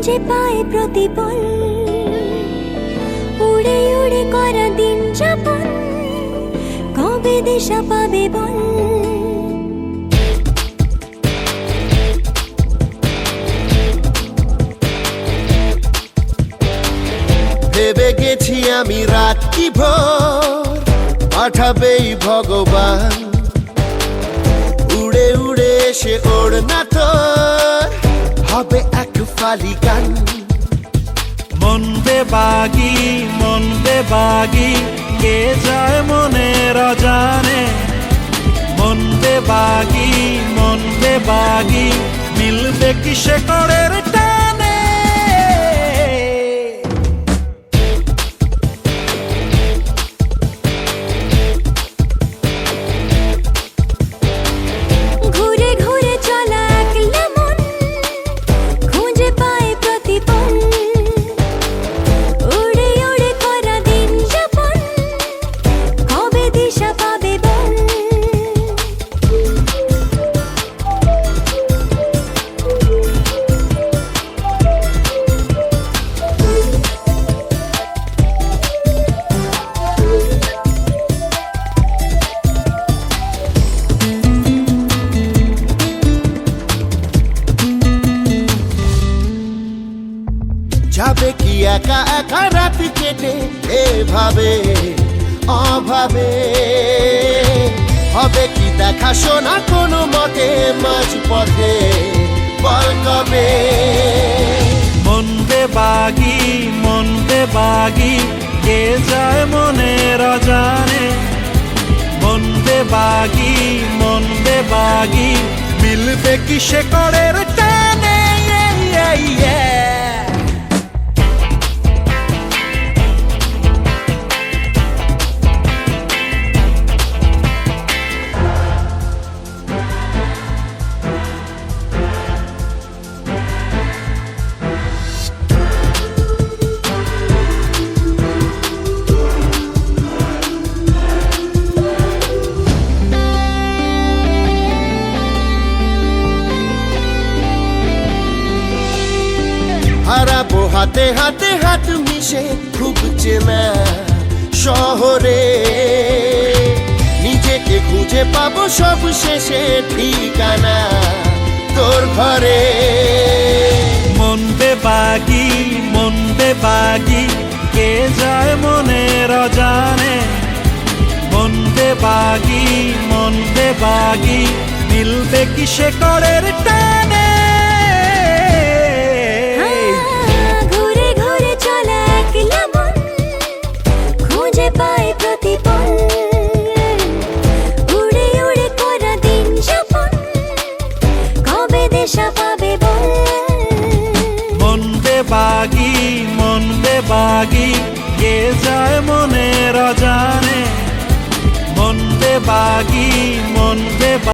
খুঁজে পায় প্রতিপল, উড়ে উড়ে করা দিন যাপন, কবে দিশা পাবে বল। ভেবে গেছি আমি রাত কি ভোর পাঠাবেই ভগবান, উড়ে উড়ে এসে ওর না তোর হবে এক ফালি গান। মন বেবাগি কে যায় মনের অজানে, মন বেবাগি মিলবে কি শেকড়ের টানে। ঘুরে ঘুরে চলা একলা মন খুঁজে পায় প্রতিপল, উড়ে উড়ে করা দিন যাপন, কবে দিশা পাবে বল। যাবে কি একা একা রাত কেটে এভাবে অভাবে, হবে কি দেখা শোনা কোনো মতে মাঝ পথে বল কবে। মন বেবাগি কে যায় মনের অজানে, মন বেবাগি মিলবে কি শেকড়ের টানে। হারাবো হাতে হাতে হাত মিশে খুব চেনা শহরে, নিজেকে খুঁজে পাবো সব শেষে ঠিকানা তোর ঘরে। মন বেবাগি কে যায় মনের অজানে, মন বেবাগি মিলবে কি শেকড়ের টানে। ঘুরে ঘুরে চলা একলা মন খুঁজে পায় প্রতিপল, উড়ে উড়ে করা দিন যাপন, কবে দিশা পাবে বল। মন বেবাগি কে যায় মনের অজানে, মন বেবাগি